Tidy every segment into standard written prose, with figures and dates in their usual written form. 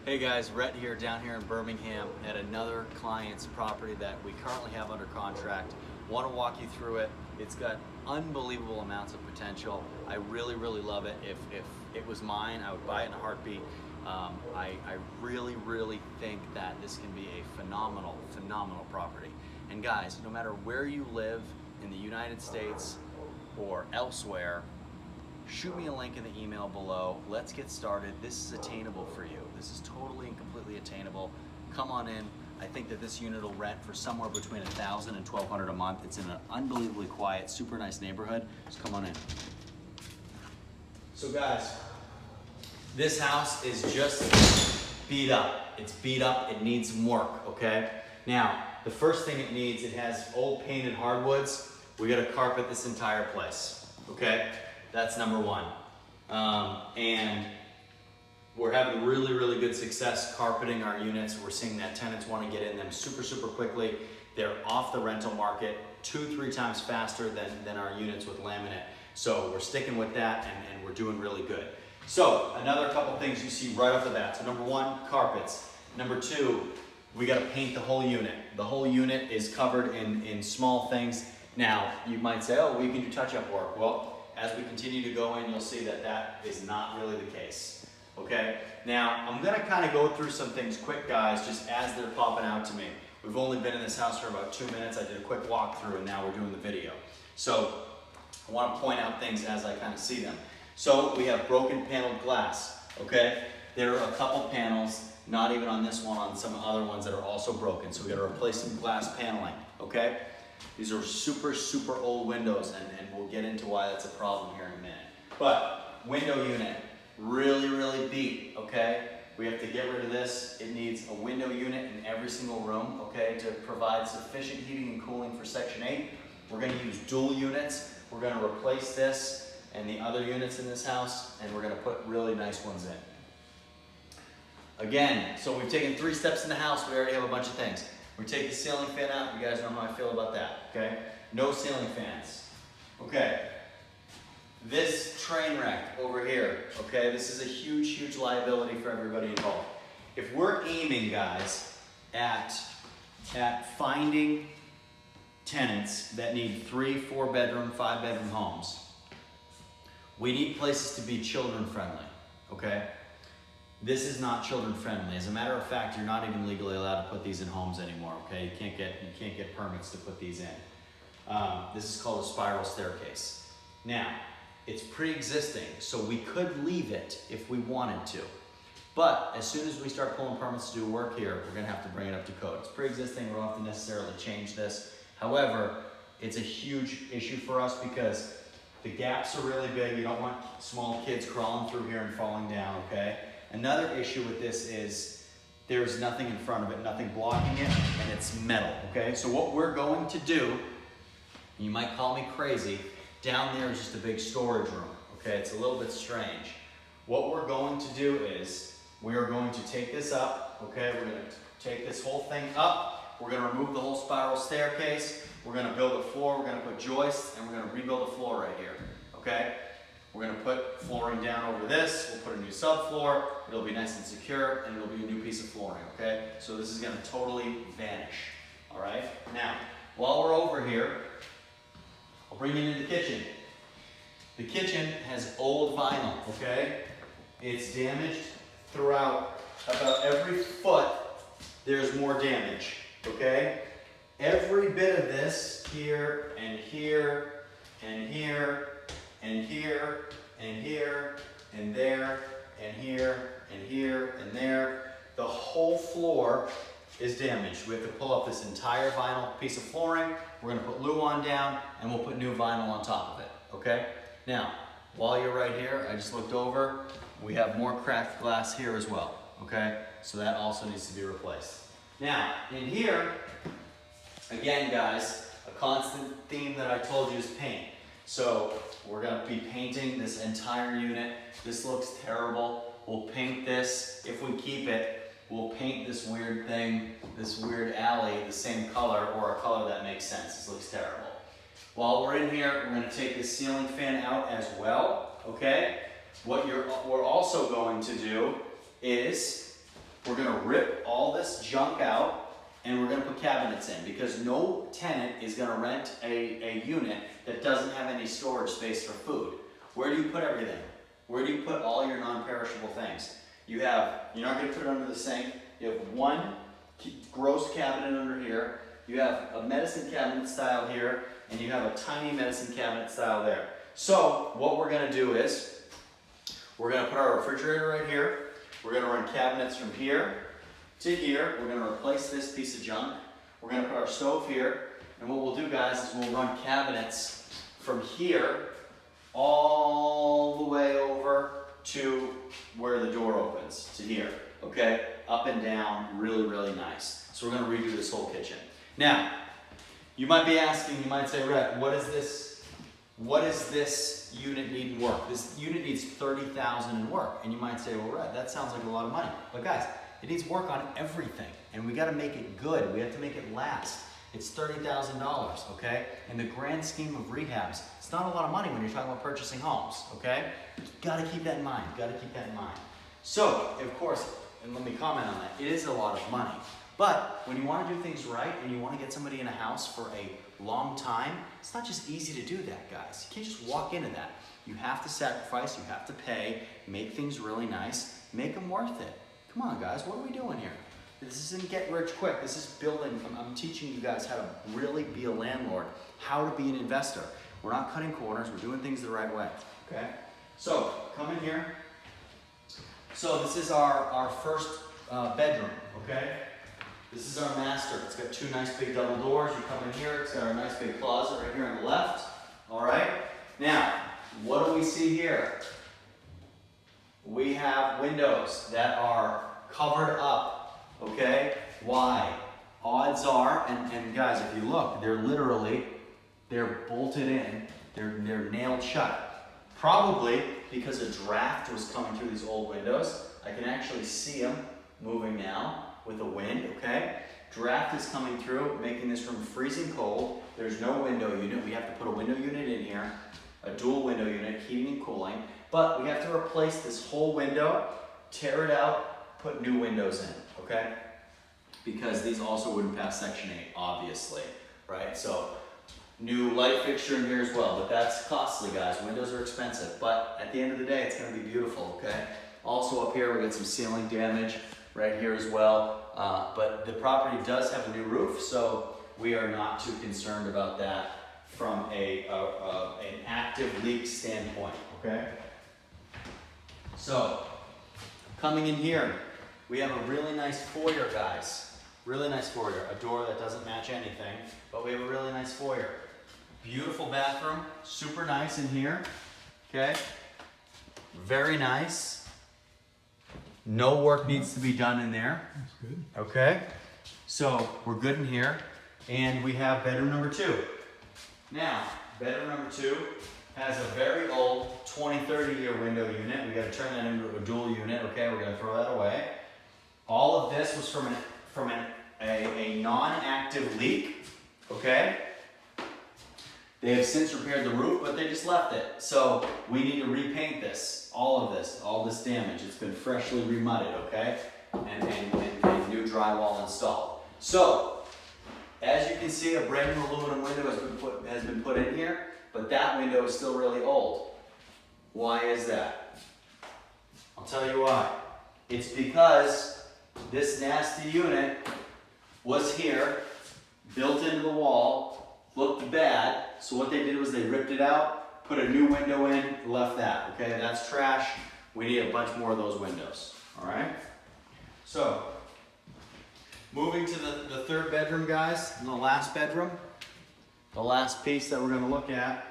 Hey guys, Rhett here down here in Birmingham at another client's property that we currently have under contract. Want to walk you through it. It's got unbelievable amounts of potential. I really love it. If it was mine, I would buy it in a heartbeat. I really think that this can be a phenomenal property. And guys, no matter where you live in the United States or elsewhere, shoot me a link in the email below. Let's get started. This is attainable for you. This is totally and completely attainable. Come on in. I think that this unit will rent for somewhere between $1,000 and $1,200 a month. It's in an unbelievably quiet, super nice neighborhood. Just come on in. So guys, this house is just beat up. It's beat up. It needs some work, okay? Now, the first thing it needs, it has old painted hardwoods. We got to carpet this entire place, okay? That's number one. And we're having really good success carpeting our units. We're seeing that tenants want to get in them super quickly. They're off the rental market 2-3 times faster than our units with laminate. So we're sticking with that and we're doing really good. So another couple things you see right off the bat. So number one, carpets. Number two, we got to paint the whole unit. The whole unit is covered in small things. Now, you might say, oh, well, you can do touch-up work. Well, as we continue to go in, you'll see that that is not really the case, okay? Now, I'm gonna kind of go through some things quick, guys, just as they're popping out to me. We've only been in this house for about 2 minutes. I did a quick walkthrough, and now we're doing the video. So, I wanna point out things as I kind of see them. So, we have broken paneled glass, okay? There are a couple panels, not even on this one, on some other ones that are also broken. So, we gotta replace some glass paneling, okay? These are super old windows, and we'll get into why that's a problem here in a minute. But window unit, really beat, okay? We have to get rid of this. It needs a window unit in every single room, okay, to provide sufficient heating and cooling for Section 8. We're gonna use dual units. We're gonna replace this and the other units in this house, and we're gonna put really nice ones in. Again, so we've taken 3 steps in the house. We already have a bunch of things. We take the ceiling fan out. You guys know how I feel about that, okay? No ceiling fans. Okay. This train wreck over here, okay? This is a huge liability for everybody involved. If we're aiming, guys, at finding tenants that need 3, 4-bedroom, 5-bedroom homes, we need places to be children friendly, okay? This is not children friendly. As a matter of fact, you're not even legally allowed to put these in homes anymore, okay? You can't get permits to put these in. This is called a spiral staircase. Now, it's pre-existing, so we could leave it if we wanted to. But as soon as we start pulling permits to do work here, we're gonna have to bring it up to code. It's pre-existing, we don't have to necessarily change this. However, it's a huge issue for us because the gaps are really big. You don't want small kids crawling through here and falling down, okay? Another issue with this is there's nothing in front of it, nothing blocking it, and it's metal, okay? So what we're going to do, you might call me crazy, down there is just a big storage room, okay? It's a little bit strange. What we're going to do is we are going to take this up, okay? We're gonna take this whole thing up. We're gonna remove the whole spiral staircase. We're gonna build a floor. We're gonna put joists, and we're gonna rebuild a floor right here, okay? We're gonna put flooring down over this. We'll put a new subfloor. It'll be nice and secure, and it'll be a new piece of flooring, okay? So this is gonna totally vanish, all right? Now, while we're over here, I'll bring you into the kitchen. The kitchen has old vinyl, okay? It's damaged throughout. About every foot, there's more damage, okay? Every bit of this, here, and here, and here, and here, and here, and there, and here, and here, and there. The whole floor is damaged. We have to pull up this entire vinyl piece of flooring. We're gonna put Luan down, and we'll put new vinyl on top of it, okay? Now, while you're right here, I just looked over. We have more cracked glass here as well, okay? So that also needs to be replaced. Now, in here, again, guys, a constant theme that I told you is paint. So we're gonna be painting this entire unit. This looks terrible. We'll paint this. If we keep it, we'll paint this weird thing, this weird alley, the same color or a color that makes sense. This looks terrible. While we're in here, we're gonna take this ceiling fan out as well, okay? What we're also going to do is we're gonna rip all this junk out and we're gonna put cabinets in, because no tenant is gonna rent a unit that doesn't have any storage space for food. Where do you put everything? Where do you put all your non-perishable things? You're not gonna put it under the sink. You have one gross cabinet under here. You have a medicine cabinet style here, and you have a tiny medicine cabinet style there. So what we're gonna do is, we're gonna put our refrigerator right here. We're gonna run cabinets from here to here. We're gonna replace this piece of junk. We're gonna put our stove here. And what we'll do, guys, is we'll run cabinets from here all the way over to where the door opens, to here, okay? Up and down, really, really nice. So we're gonna redo this whole kitchen. Now, you might be asking, you might say, Rhett, what does this unit need in work? This unit needs $30,000 in work. And you might say, well, Rhett, that sounds like a lot of money. But guys, it needs work on everything. And we gotta make it good. We have to make it last. It's $30,000, okay? In the grand scheme of rehabs, it's not a lot of money when you're talking about purchasing homes, okay? You gotta keep that in mind, So, of course, and let me comment on that, it is a lot of money. But when you wanna do things right and you wanna get somebody in a house for a long time, it's not just easy to do that, guys. You can't just walk into that. You have to sacrifice, you have to pay, make things really nice, make them worth it. Come on, guys, what are we doing here? This isn't get rich quick. This is building. I'm teaching you guys how to really be a landlord, how to be an investor. We're not cutting corners. We're doing things the right way, okay? So come in here. So this is our first bedroom, okay? This is our master. It's got two nice big double doors. You come in here. It's got our nice big closet right here on the left, all right? Now, what do we see here? We have windows that are covered up. Okay, why? Odds are, and guys, if you look, they're bolted in, they're nailed shut. Probably because a draft was coming through these old windows. I can actually see them moving now with the wind, okay? Draft is coming through, making this room freezing cold. There's no window unit. We have to put a window unit in here, a dual window unit, heating and cooling. But we have to replace this whole window, tear it out, put new windows in. Okay? Because these also wouldn't pass Section 8, obviously, right? So, new light fixture in here as well, but that's costly, guys. Windows are expensive, but at the end of the day, it's gonna be beautiful, okay? Also up here, we got some ceiling damage right here as well, but the property does have a new roof, so we are not too concerned about that from an active leak standpoint, okay? So, coming in here, we have a really nice foyer, guys. Really nice foyer. A door that doesn't match anything, but we have a really nice foyer. Beautiful bathroom, super nice in here, okay? Very nice. No work needs to be done in there. That's good. Okay? So, we're good in here. And we have bedroom number 2. Now, bedroom number 2 has a very old 20, 30-year window unit. We gotta turn that into a dual unit, okay? We're gonna throw that away. All of this was from a non-active leak, okay? They have since repaired the roof, but they just left it. So we need to repaint this, all this damage. It's been freshly remudded, okay? And new drywall installed. So, as you can see, a brand new aluminum window has been put in here, but that window is still really old. Why is that? I'll tell you why. It's because this nasty unit was here, built into the wall, looked bad, so what they did was they ripped it out, put a new window in, left that, okay? That's trash. We need a bunch more of those windows, all right? So, moving to the third bedroom, guys, and the last bedroom, the last piece that we're gonna look at.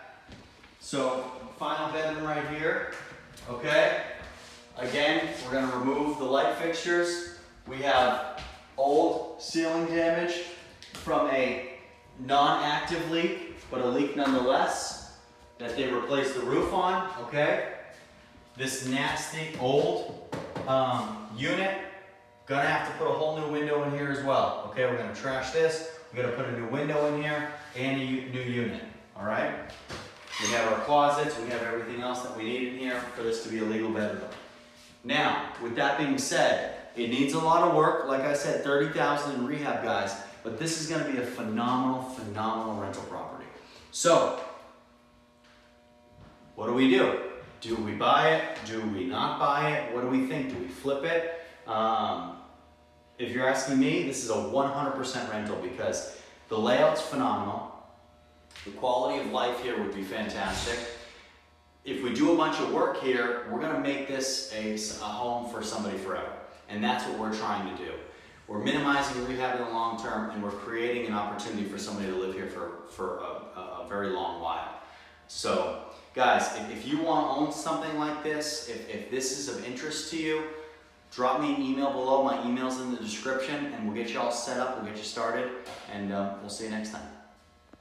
So, final bedroom right here, okay? Again, we're gonna remove the light fixtures. We have old ceiling damage from a non-active leak, but a leak nonetheless, that they replaced the roof on, okay? This nasty old unit, gonna have to put a whole new window in here as well, okay? We're gonna trash this, we're gonna put a new window in here, and a new unit, all right? We have our closets, we have everything else that we need in here for this to be a legal bedroom. Now, with that being said, It needs a lot of work. Like I said, $30,000 in rehab, guys, but this is gonna be a phenomenal, phenomenal rental property. So, what do we do? Do we buy it? Do we not buy it? What do we think? Do we flip it? If you're asking me, this is a 100% rental because the layout's phenomenal. The quality of life here would be fantastic. If we do a bunch of work here, we're gonna make this a home for somebody forever. And that's what we're trying to do. We're minimizing rehab in the long term, and we're creating an opportunity for somebody to live here for a very long while. So, guys, if you want to own something like this, if this is of interest to you, drop me an email below. My email's in the description, and we'll get you all set up, we'll get you started, and we'll see you next time.